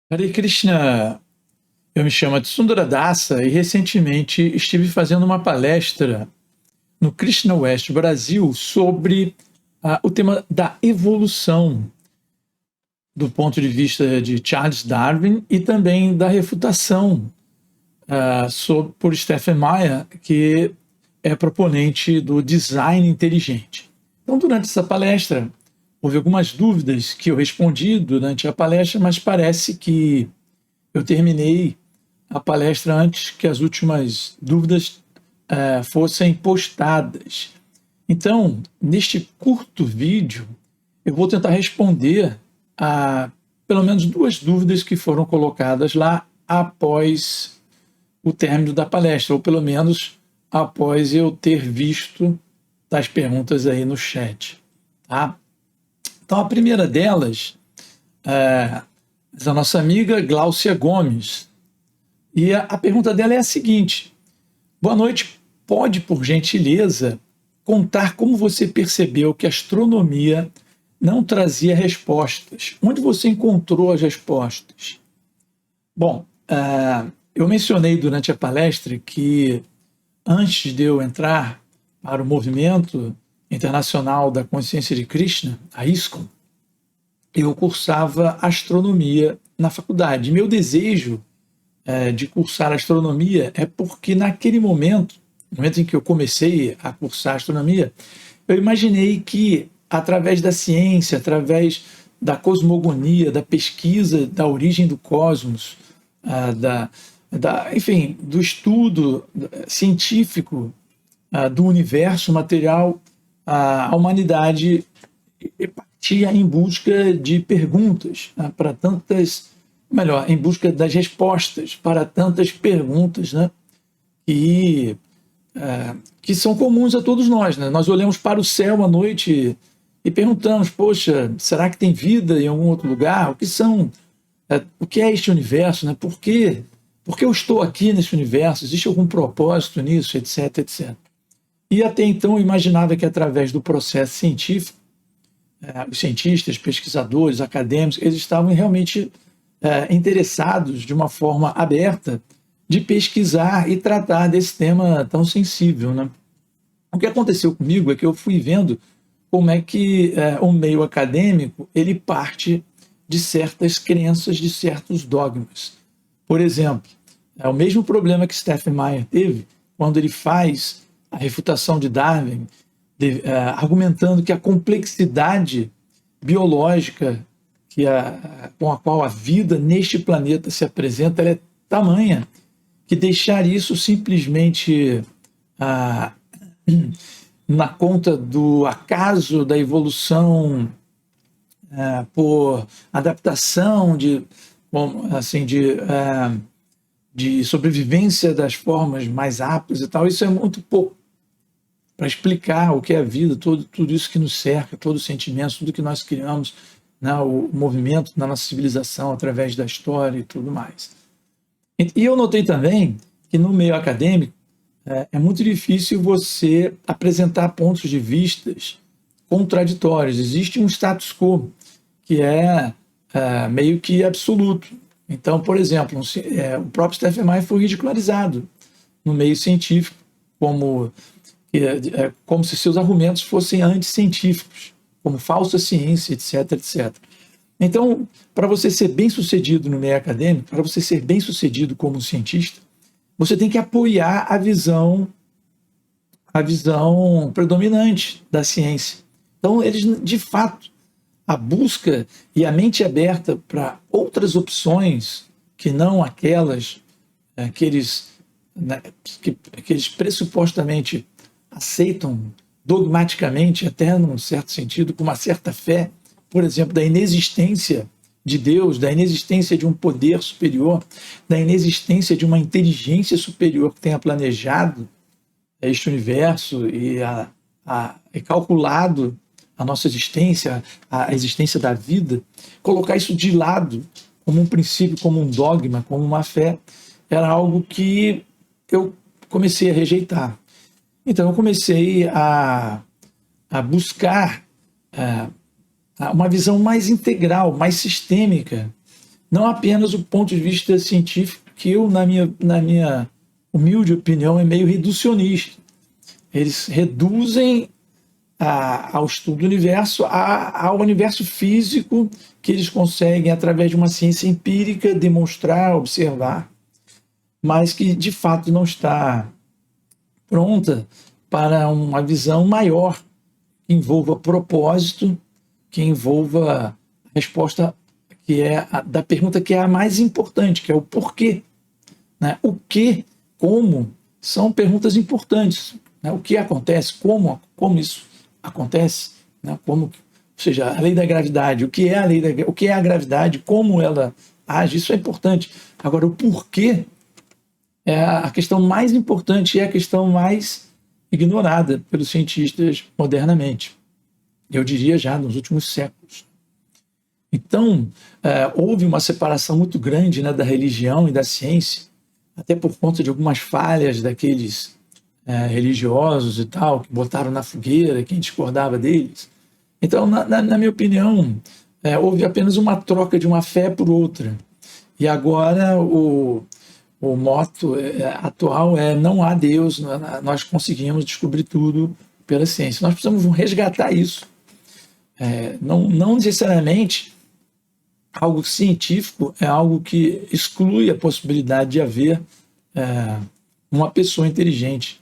Hare Krishna, eu me chamo Tsundara Dasa e recentemente estive fazendo uma palestra no Krishna West Brasil sobre o tema da evolução do ponto de vista de Charles Darwin e também da refutação por Stephen Meyer, que é proponente do design inteligente. Então, durante essa palestra, houve algumas dúvidas que eu respondi durante a palestra, mas parece que eu terminei a palestra antes que as últimas dúvidas fossem postadas. Então, neste curto vídeo, eu vou tentar responder a pelo menos duas dúvidas que foram colocadas lá após o término da palestra, ou pelo menos após eu ter visto as perguntas aí no chat. Tá? Então, a primeira delas é da nossa amiga Gláucia Gomes. E a pergunta dela é a seguinte: boa noite, pode, por gentileza, contar como você percebeu que a astronomia não trazia respostas? Onde você encontrou as respostas? Bom, eu mencionei durante a palestra que antes de eu entrar para o movimento internacional da consciência de Krishna, a ISKCON, eu cursava astronomia na faculdade. Meu desejo de cursar astronomia é porque naquele momento, no momento em que eu comecei a cursar astronomia, eu imaginei que através da ciência, através da cosmogonia, da pesquisa da origem do cosmos, enfim, do estudo científico do universo material, a humanidade partia em busca de perguntas para tantas, melhor, em busca das respostas para tantas perguntas, né, que são comuns a todos nós, né? Nós olhamos para o céu à noite e perguntamos: poxa, será que tem vida em algum outro lugar? O que é este universo, né? Por que eu estou aqui nesse universo? Existe algum propósito nisso, etc, etc. E até então eu imaginava que através do processo científico, os cientistas, pesquisadores, acadêmicos, eles estavam realmente interessados de uma forma aberta de pesquisar e tratar desse tema tão sensível, né? O que aconteceu comigo é que eu fui vendo como é que o meio acadêmico ele parte de certas crenças, de certos dogmas. Por exemplo, é o mesmo problema que Stephen Meyer teve quando ele faz a refutação de Darwin, argumentando que a complexidade biológica com a qual a vida neste planeta se apresenta, ela é tamanha que deixar isso simplesmente na conta do acaso da evolução por adaptação de sobrevivência das formas mais aptas e tal, isso é muito pouco para explicar o que é a vida, tudo isso que nos cerca, todos os sentimentos, tudo que nós criamos, né, o movimento da nossa civilização através da história e tudo mais. E eu notei também que no meio acadêmico é muito difícil você apresentar pontos de vistas contraditórios. Existe um status quo que é meio que absoluto. Então, por exemplo, o próprio Stephen Meyer foi ridicularizado no meio científico como se seus argumentos fossem anticientíficos, como falsa ciência, etc, etc. Então, para você ser bem-sucedido no meio acadêmico, para você ser bem-sucedido como cientista, você tem que apoiar a visão predominante da ciência. Então, eles, de fato, a busca e a mente aberta para outras opções que não aquelas que eles pressupostamente aceitam dogmaticamente, até num certo sentido, com uma certa fé, por exemplo, da inexistência de Deus, da inexistência de um poder superior, da inexistência de uma inteligência superior que tenha planejado este universo e calculado a nossa existência, a existência da vida, colocar isso de lado como um princípio, como um dogma, como uma fé, era algo que eu comecei a rejeitar. Então eu comecei a buscar uma visão mais integral, mais sistêmica não apenas o ponto de vista científico, que eu, na minha humilde opinião, é meio reducionista. Eles reduzem ao estudo do universo, ao universo físico que eles conseguem, através de uma ciência empírica, demonstrar, observar, mas que de fato não está pronta para uma visão maior, que envolva propósito, que envolva a resposta que é da pergunta que é a mais importante, que é o porquê. Né? O que, como, são perguntas importantes. Né? O que acontece, como isso acontece, né? Como, ou seja, a lei da gravidade, o que é a gravidade, como ela age, isso é importante. Agora, o porquê é a questão mais importante e é a questão mais ignorada pelos cientistas modernamente. Eu diria já nos últimos séculos. Então, houve uma separação muito grande, né, da religião e da ciência, até por conta de algumas falhas daqueles religiosos e tal, que botaram na fogueira quem discordava deles. Então, na minha opinião, houve apenas uma troca de uma fé por outra. E agora o moto atual é: não há Deus, nós conseguimos descobrir tudo pela ciência. Nós precisamos resgatar isso. Não necessariamente algo científico é algo que exclui a possibilidade de haver uma pessoa inteligente,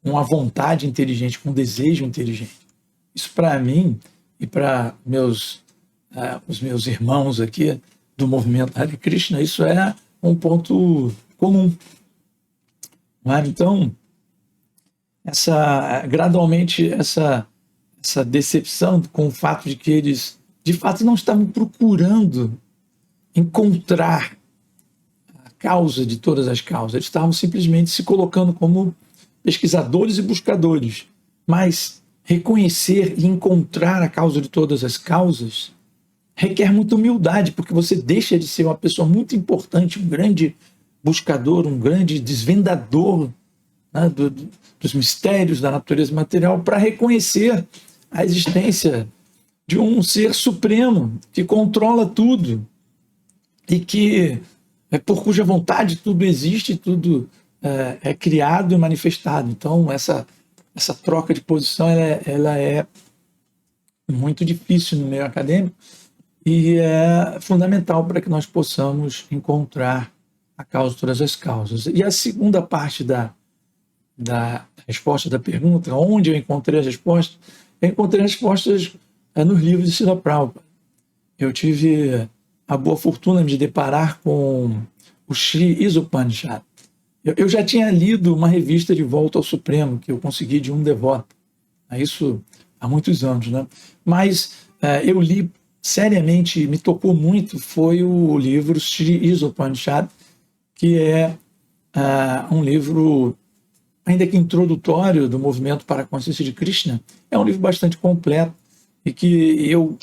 uma vontade inteligente, um desejo inteligente. Isso, para mim e para os meus irmãos aqui do movimento Hare Krishna, isso é um ponto comum. Então, gradualmente, essa decepção com o fato de que eles, de fato, não estavam procurando encontrar a causa de todas as causas. Eles estavam simplesmente se colocando como pesquisadores e buscadores. Mas reconhecer e encontrar a causa de todas as causas requer muita humildade, porque você deixa de ser uma pessoa muito importante, um grande buscador, um grande desvendador, né, dos mistérios da natureza material, para reconhecer a existência de um ser supremo que controla tudo e que por cuja vontade tudo existe, tudo é criado e manifestado. Então, essa troca de posição ela é muito difícil no meio acadêmico e é fundamental para que nós possamos encontrar a causa de todas as causas. E a segunda parte da resposta da pergunta, onde eu encontrei as respostas, eu encontrei as respostas nos livros de Srila Prabhupada. Eu tive a boa fortuna de me deparar com o Sri Isopanishad. Eu já tinha lido uma revista de Volta ao Supremo, que eu consegui de um devoto, isso há muitos anos, né? Mas eu li seriamente, me tocou muito, foi o livro Sri Isopanishad, que é um livro, ainda que introdutório, do movimento para a consciência de Krishna. É um livro bastante completo e que eu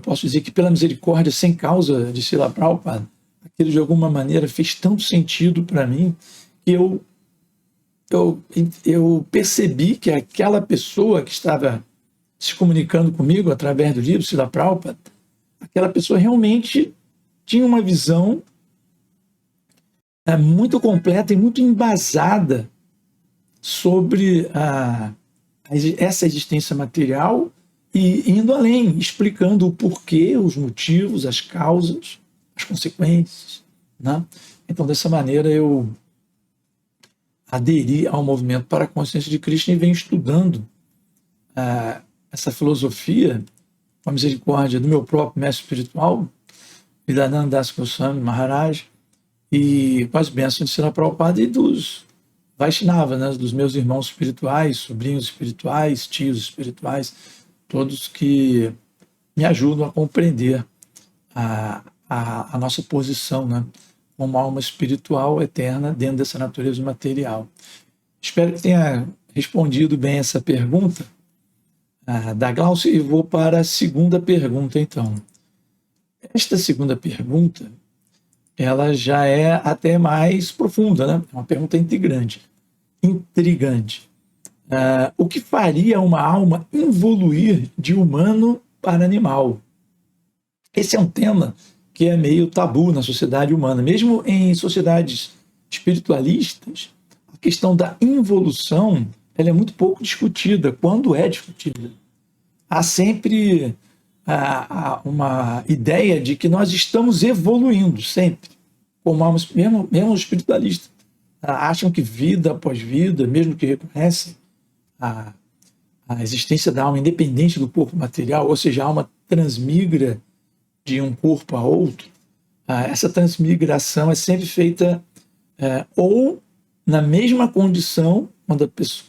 posso dizer que, pela misericórdia sem causa de Srila Prabhupada, aquilo de alguma maneira fez tanto sentido para mim que eu percebi que aquela pessoa que estava se comunicando comigo através do livro Srila Prabhupada, aquela pessoa realmente tinha uma visão muito completa e muito embasada sobre essa existência material e indo além, explicando o porquê, os motivos, as causas, as consequências. Né? Então, dessa maneira, eu aderi ao movimento para a consciência de Krishna e venho estudando essa filosofia com a misericórdia do meu próprio mestre espiritual, Vidadananda Das Goswami Maharaj, e com as bênçãos de Srila Prabhupada e dos Vaishnavas, né, dos meus irmãos espirituais, sobrinhos espirituais, tios espirituais, todos que me ajudam a compreender a nossa posição, né, como alma espiritual eterna dentro dessa natureza material. Espero que tenha respondido bem essa pergunta da Glaucia e vou para a segunda pergunta, então. Esta segunda pergunta, ela já é até mais profunda, né? É uma pergunta intrigante. O que faria uma alma evoluir de humano para animal? Esse é um tema que é meio tabu na sociedade humana. Mesmo em sociedades espiritualistas, a questão da involução ela é muito pouco discutida, quando é discutida. Há sempre uma ideia de que nós estamos evoluindo, sempre. Como almas, mesmo os espiritualistas acham que vida após vida, mesmo que reconhecem a existência da alma independente do corpo material, ou seja, a alma transmigra de um corpo a outro, essa transmigração é sempre feita ou na mesma condição,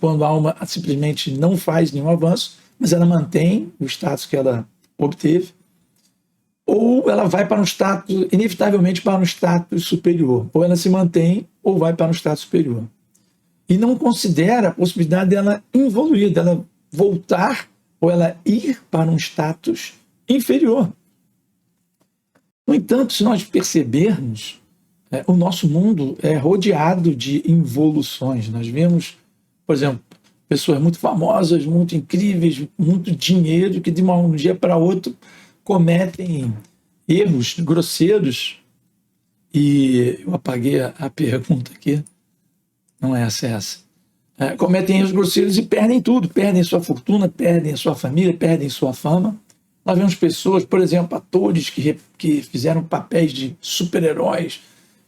quando a alma simplesmente não faz nenhum avanço, mas ela mantém o status que ela obteve, ou ela vai para um status, inevitavelmente para um status superior, ou ela se mantém ou vai para um status superior. E não considera a possibilidade dela evoluir, dela voltar ou ela ir para um status inferior. No entanto, se nós percebermos, o nosso mundo é rodeado de involuções. Nós vemos, por exemplo, pessoas muito famosas, muito incríveis, muito dinheiro, que de um dia para outro cometem erros grosseiros. E eu apaguei a pergunta aqui, não é essa. Cometem erros grosseiros e perdem tudo, perdem sua fortuna, perdem a sua família, perdem sua fama. Nós vemos pessoas, por exemplo, atores que fizeram papéis de super-heróis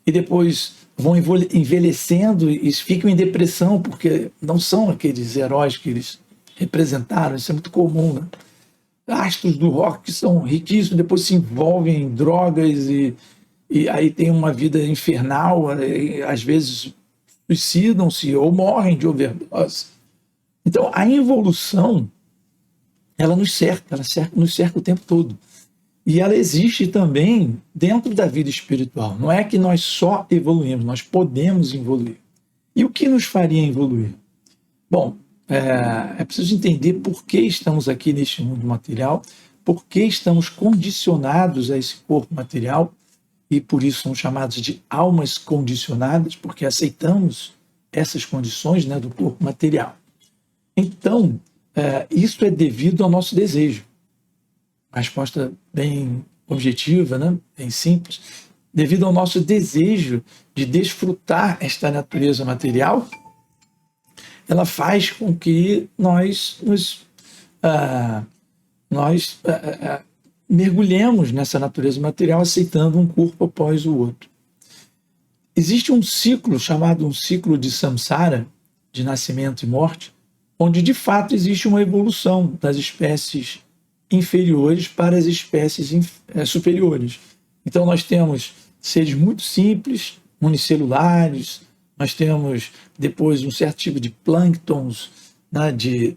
e depois vão envelhecendo e ficam em depressão porque não são aqueles heróis que eles representaram. Isso é muito comum, né? Astros do rock que são riquíssimos, depois se envolvem em drogas e aí tem uma vida infernal, e às vezes suicidam-se ou morrem de overdose. Então, a involução, ela nos cerca o tempo todo. E ela existe também dentro da vida espiritual. Não é que nós só evoluímos, nós podemos evoluir. E o que nos faria evoluir? Bom, é preciso entender por que estamos aqui neste mundo material, por que estamos condicionados a esse corpo material, e por isso são chamados de almas condicionadas, porque aceitamos essas condições, né, do corpo material. Então, isso é devido ao nosso desejo. A resposta bem objetiva, né? Bem simples. Devido ao nosso desejo de desfrutar esta natureza material, ela faz com que nós mergulhemos nessa natureza material aceitando um corpo após o outro. Existe um ciclo chamado um ciclo de samsara, de nascimento e morte, onde de fato existe uma evolução das espécies inferiores para as espécies superiores. Então nós temos seres muito simples, unicelulares, nós temos depois um certo tipo de plânctons, né, de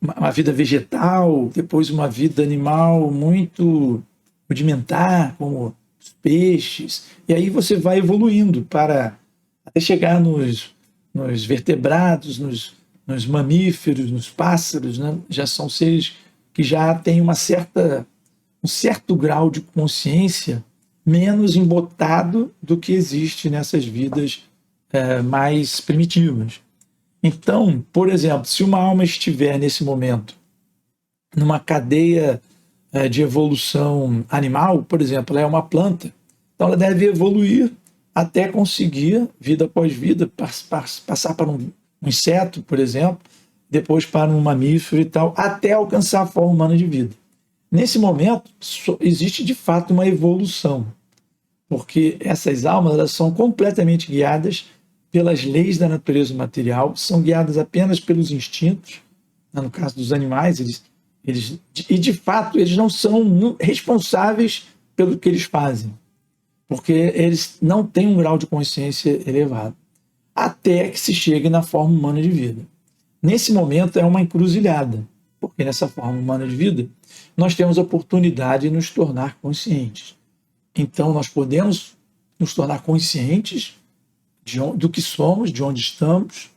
uma vida vegetal, depois uma vida animal muito rudimentar, como os peixes, e aí você vai evoluindo para até chegar nos vertebrados, nos mamíferos, nos pássaros, né? Já são seres que já têm um certo grau de consciência menos embotado do que existe nessas vidas mais primitivas. Então, por exemplo, se uma alma estiver nesse momento numa cadeia de evolução animal, por exemplo, ela é uma planta, então ela deve evoluir até conseguir, vida após vida, passar para um inseto, por exemplo, depois para um mamífero e tal, até alcançar a forma humana de vida. Nesse momento, existe de fato uma evolução, porque essas almas elas são completamente guiadas pelas leis da natureza material, são guiadas apenas pelos instintos. No caso dos animais, e de fato eles não são responsáveis pelo que eles fazem, porque eles não têm um grau de consciência elevado, até que se chegue na forma humana de vida. Nesse momento é uma encruzilhada, porque nessa forma humana de vida nós temos a oportunidade de nos tornar conscientes. Então nós podemos nos tornar conscientes do que somos, de onde estamos,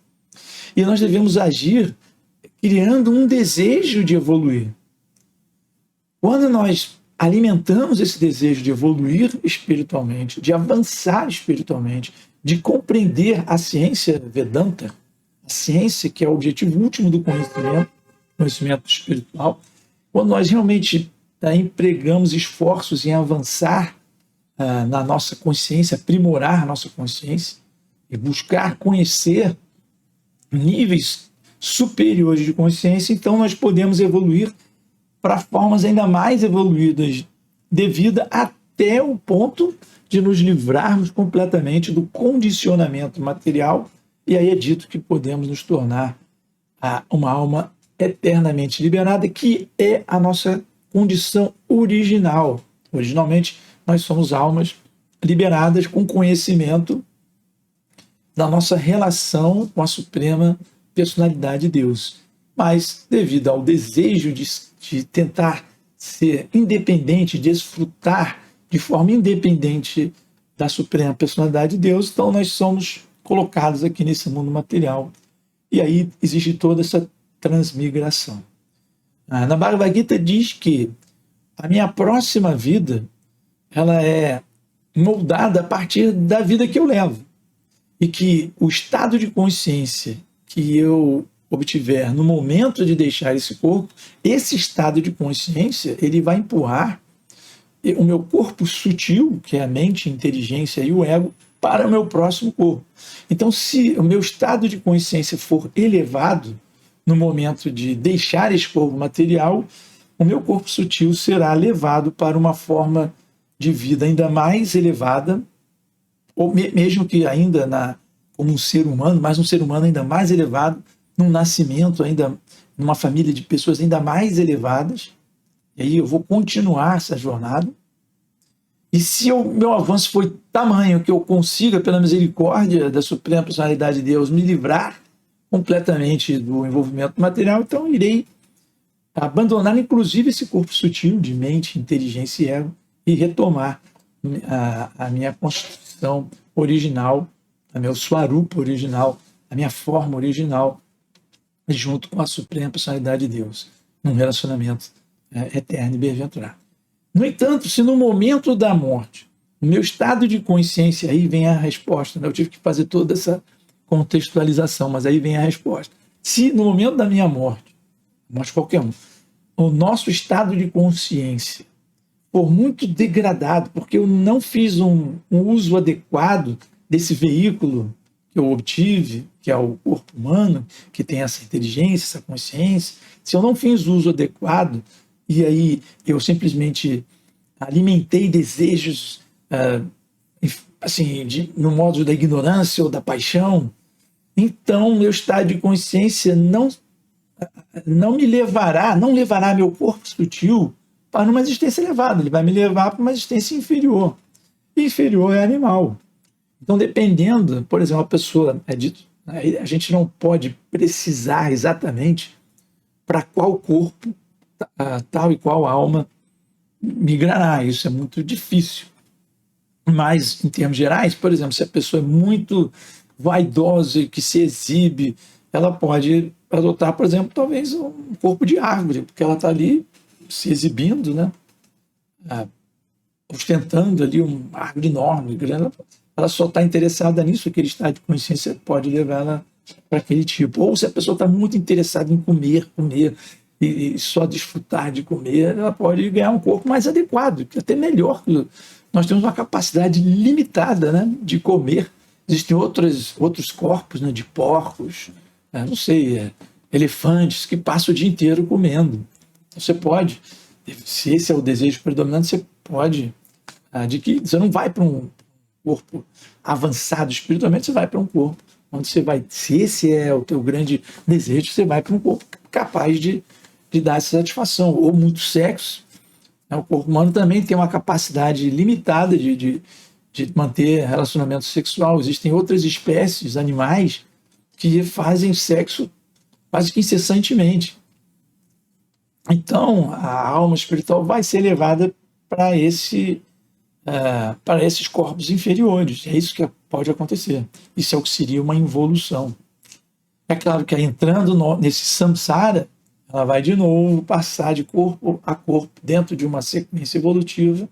e nós devemos agir criando um desejo de evoluir. Quando nós alimentamos esse desejo de evoluir espiritualmente, de avançar espiritualmente, de compreender a ciência Vedanta, a ciência que é o objetivo último do conhecimento espiritual, quando nós realmente empregamos esforços em avançar na nossa consciência, aprimorar a nossa consciência e buscar conhecer níveis superiores de consciência, então nós podemos evoluir para formas ainda mais evoluídas de vida até o ponto de nos livrarmos completamente do condicionamento material, e aí é dito que podemos nos tornar uma alma eternamente liberada, que é a nossa condição original. Originalmente, nós somos almas liberadas com conhecimento da nossa relação com a suprema personalidade de Deus. Mas, devido ao desejo de tentar ser independente, desfrutar de forma independente da suprema personalidade de Deus, então nós somos colocados aqui nesse mundo material. E aí existe toda essa transmigração. Na Bhagavad Gita diz que a minha próxima vida ela é moldada a partir da vida que eu levo. E que o estado de consciência que eu obtiver no momento de deixar esse corpo, esse estado de consciência, ele vai empurrar o meu corpo sutil, que é a mente, a inteligência e o ego, para o meu próximo corpo. Então, se o meu estado de consciência for elevado no momento de deixar esse corpo material, o meu corpo sutil será levado para uma forma de vida ainda mais elevada, ou mesmo que ainda como um ser humano, mas um ser humano ainda mais elevado, num nascimento ainda, numa família de pessoas ainda mais elevadas, e aí eu vou continuar essa jornada. E se o meu avanço foi tamanho que eu consiga, pela misericórdia da Suprema Personalidade de Deus, me livrar completamente do envolvimento material, então irei abandonar, inclusive, esse corpo sutil de mente, inteligência e ego, e retomar a minha constituição original, a meu Swarupa original, a minha forma original, junto com a Suprema Personalidade de Deus, num relacionamento eterno e bem-aventurado. No entanto, se no momento da morte, no meu estado de consciência, aí vem a resposta, né? Eu tive que fazer toda essa contextualização, mas aí vem a resposta. Se no momento da minha morte, mas qualquer um, o nosso estado de consciência for muito degradado, porque eu não fiz um uso adequado desse veículo que eu obtive, que é o corpo humano, que tem essa inteligência, essa consciência, se eu não fiz uso adequado, e aí eu simplesmente alimentei desejos assim, no modo da ignorância ou da paixão, então meu estado de consciência não levará meu corpo sutil para uma existência elevada, ele vai me levar para uma existência inferior. E inferior é animal. Então, dependendo, por exemplo, a pessoa, a gente não pode precisar exatamente para qual corpo tal e qual alma migrará. Isso é muito difícil. Mas, em termos gerais, por exemplo, se a pessoa é muito vaidosa e que se exibe, ela pode adotar, por exemplo, talvez um corpo de árvore, porque ela está ali se exibindo, né? Ostentando ali uma árvore enorme, grande. Ela só está interessada nisso, aquele estado de consciência pode levar ela para aquele tipo. Ou se a pessoa está muito interessada em comer e só desfrutar de comer, ela pode ganhar um corpo mais adequado, até melhor. Nós temos uma capacidade limitada, né, de comer. Existem outros corpos, né, de porcos, não sei, elefantes que passam o dia inteiro comendo. Você pode, se esse é o desejo predominante, você pode adquirir. Você não vai para um corpo avançado espiritualmente, você vai para um corpo onde você vai, se esse é o teu grande desejo, você vai para um corpo capaz de dar essa satisfação, ou muito sexo. O corpo humano também tem uma capacidade limitada de manter relacionamento sexual. Existem outras espécies animais que fazem sexo quase que incessantemente. Então, a alma espiritual vai ser levada para esses corpos inferiores. É isso que pode acontecer. Isso é o que seria uma involução. É claro que entrando nesse samsara, ela vai de novo passar de corpo a corpo dentro de uma sequência evolutiva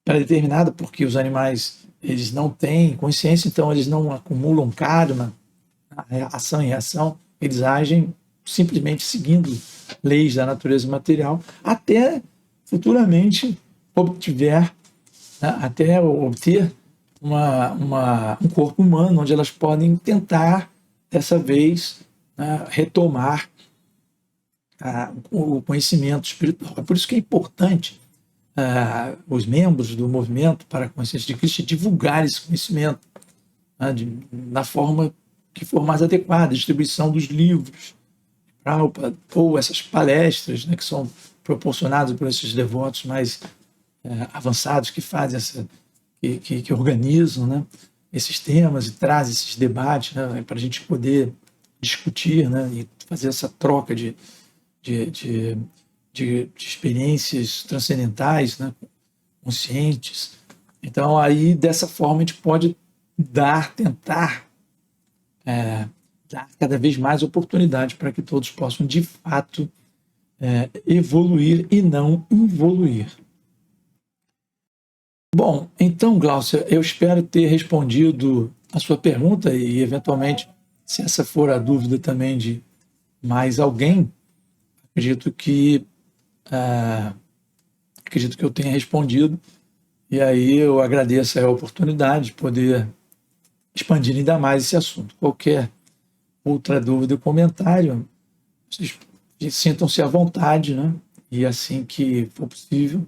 pré-determinada, porque os animais eles não têm consciência, então eles não acumulam karma, ação e reação, eles agem simplesmente seguindo leis da natureza material, até futuramente obtiver, né, até obter um corpo humano, onde elas podem tentar, dessa vez, né, retomar o conhecimento espiritual. É por isso que é importante os membros do movimento para a consciência de Cristo divulgar esse conhecimento, né, na forma que for mais adequada, a distribuição dos livros, ou essas palestras, né, que são proporcionadas por esses devotos mais avançados que fazem que organizam, né, esses temas e trazem esses debates, né, para a gente poder discutir, né, e fazer essa troca de experiências transcendentais, né, conscientes. Então, aí, dessa forma, a gente pode tentar dar cada vez mais oportunidade para que todos possam, de fato, evoluir e não involuir. Bom, então, Glaucia, eu espero ter respondido a sua pergunta e, eventualmente, se essa for a dúvida também de mais alguém, acredito que eu tenha respondido. E aí eu agradeço a oportunidade de poder expandir ainda mais esse assunto. Qualquer outra dúvida ou comentário, vocês sintam-se à vontade, né? E assim que for possível,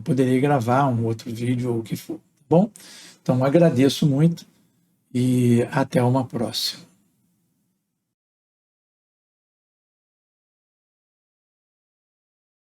poderei gravar um outro vídeo ou o que for, tá bom? Então agradeço muito e até uma próxima.